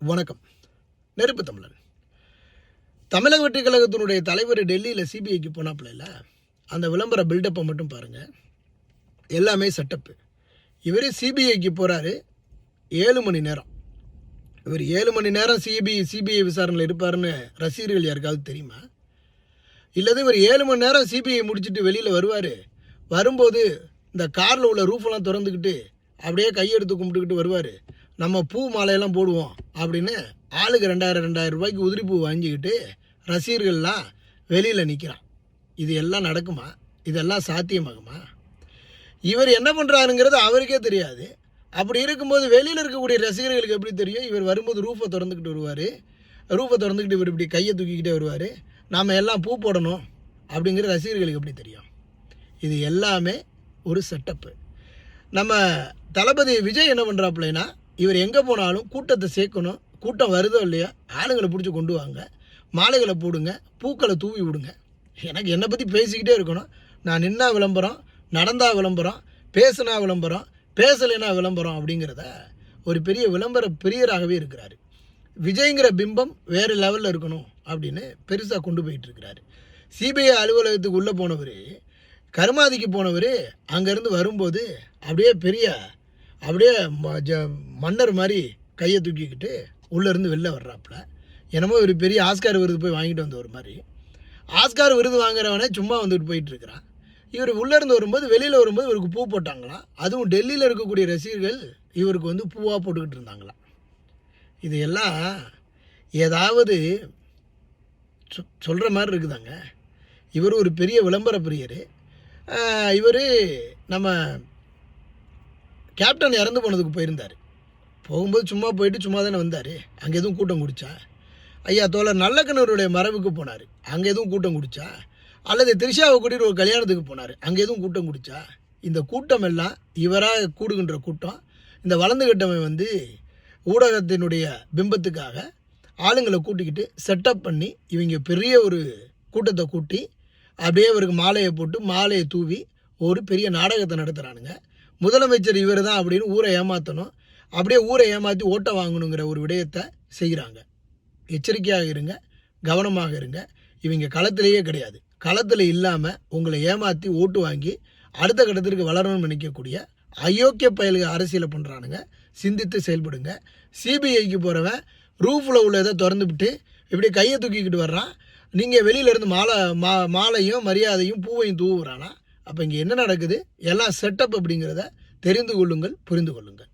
வணக்கம். நெருப்பு தமிழன். தமிழக வெற்றிக் கழகத்தினுடைய தலைவர் டெல்லியில் சிபிஐக்கு போனாப்புல அந்த விளம்பர பில்டப்பை மட்டும் பாருங்கள். எல்லாமே செட்டப்பு. இவர் சிபிஐக்கு போகிறாரு 7 மணி நேரம். இவர் 7 மணி நேரம் சிபிஐ விசாரணையில் இருப்பாருன்னு ரசிகர்கள் யாருக்காவது தெரியுமா? இல்லது இவர் 7 மணி நேரம் சிபிஐ முடிச்சுட்டு வெளியில் வரும்போது இந்த காரில் உள்ள ரூஃபெல்லாம் திறந்துக்கிட்டு அப்படியே கையெடுத்து கும்பிட்டுக்கிட்டு வருவார். நம்ம பூ மாலையெல்லாம் போடுவோம் அப்படின்னு ஆளுக்கு 2000 ரூபாய்க்கு உதிரி பூ வாங்கிக்கிட்டு ரசிகர்கள்லாம் வெளியில் நிற்கிறான். இது எல்லாம் நடக்குமா? இதெல்லாம் சாத்தியமாகுமா? இவர் என்ன பண்ணுறாருங்கிறது அவருக்கே தெரியாது. அப்படி இருக்கும்போது வெளியில் இருக்கக்கூடிய ரசிகர்களுக்கு எப்படி தெரியும்? இவர் வரும்போது ரூஃபை திறந்துக்கிட்டு வருவார். ரூஃபை திறந்துக்கிட்டு இவர் இப்படி கையை தூக்கிக்கிட்டே வருவார். நாம் எல்லாம் பூ போடணும் அப்படிங்கிற ரசிகர்களுக்கு எப்படி தெரியும்? இது எல்லாமே ஒரு செட்டப்பு. நம்ம தளபதி விஜய் என்ன பண்ணுறாப்புலனா, இவர் எங்கே போனாலும் கூட்டத்தை சேர்க்கணும். கூட்டம் வருதோ இல்லையா, ஆளுங்களை பிடிச்சி கொண்டு வாங்க, மாலைகளை போடுங்க, பூக்களை தூவி விடுங்க. எனக்கு என்னை பற்றி பேசிக்கிட்டே இருக்கணும். நான் நின்னா விளம்பரம், நடந்தா விளம்பரம், பேசுனா விளம்பரம், பேசலைன்னா விளம்பரம் அப்படிங்கிறத ஒரு பெரிய விளம்பர பிரியராகவே இருக்கிறாரு. விஜய்ங்கிற பிம்பம் வேறு லெவலில் இருக்கணும் அப்படின்னு பெருசாக கொண்டு போயிட்டுருக்கிறாரு. சிபிஐ அலுவலகத்துக்கு உள்ளே போனவர், கருமாதிக்கு போனவர், அங்கேருந்து வரும்போது அப்படியே மன்னர் மாதிரி கையை தூக்கிக்கிட்டு உள்ளேருந்து வெளில வர்றாப்புல. என்னமோ ஒரு பெரிய ஆஸ்கார் விருது போய் வாங்கிட்டு வந்த ஒரு மாதிரி. ஆஸ்கார் விருது வாங்குறவனே சும்மா வந்துட்டு போயிட்டுருக்கிறான். இவர் உள்ளேருந்து வரும்போது வெளியில் வரும்போது இவருக்கு பூ போட்டாங்களாம். அதுவும் டெல்லியில் இருக்கக்கூடிய ரசிகர்கள் இவருக்கு பூவாக போட்டுக்கிட்டு இருந்தாங்களாம். இது எல்லாம் ஏதாவது சொல்கிற மாதிரி இருக்குதாங்க. இவர் ஒரு பெரிய விளம்பர பிரியர். இவர் நம்ம கேப்டன் இறந்து போனதுக்கு போயிருந்தார். போகும்போது சும்மா போயிட்டு சும்மா தானே வந்தார். அங்கே எதுவும் கூட்டம் குடிச்சா? ஐயா தோழர் நல்லக்கண்ணூருடைய மறைவுக்கு போனார், அங்கே எதுவும் கூட்டம் குடிச்சா? அல்லது திரிஷாவை கூட்டிகிட்டு ஒரு கல்யாணத்துக்கு போனார், அங்கே எதுவும் கூட்டம் குடிச்சா? இந்த கூட்டம் எல்லாம் இவராக கூடுகின்ற கூட்டம். இந்த வளர்ந்துகிட்டவன் ஊடகத்தினுடைய பிம்பத்துக்காக ஆளுங்களை கூட்டிக்கிட்டு செட்டப் பண்ணி இவங்க பெரிய ஒரு கூட்டத்தை கூட்டி அப்படியே இவருக்கு மாலையை போட்டு மாலையை தூவி ஒரு பெரிய நாடகத்தை நடத்துகிறானுங்க. முதலமைச்சர் இவர் தான் அப்படின்னு ஊரை ஏமாற்றணும், அப்படியே ஊரை ஏமாற்றி ஓட்டை வாங்கணுங்கிற ஒரு விடயத்தை செய்கிறாங்க. எச்சரிக்கையாக இருங்க, கவனமாக இருங்க. இவங்க களத்திலேயே கிடையாது. களத்தில் இல்லாமல் உங்களை ஏமாற்றி ஓட்டு வாங்கி அடுத்த கட்டத்திற்கு வளரணும்னு நினைக்கக்கூடிய அயோக்கிய பயலுக அரசியலை பண்ணுறானுங்க. சிந்தித்து செயல்படுங்க. சிபிஐக்கு போகிறவன் ரூஃபில் உள்ள இதை திறந்துவிட்டு இப்படி கையை தூக்கிக்கிட்டு வர்றான். நீங்கள் வெளியிலேருந்து மாலையும் மரியாதையும் பூவையும் தூவுறானா? அப்போ இங்கே என்ன நடக்குது? எல்லாம் செட்டப் அப்படிங்கிறத தெரிந்து கொள்ளுங்கள், புரிந்து கொள்ளுங்கள்.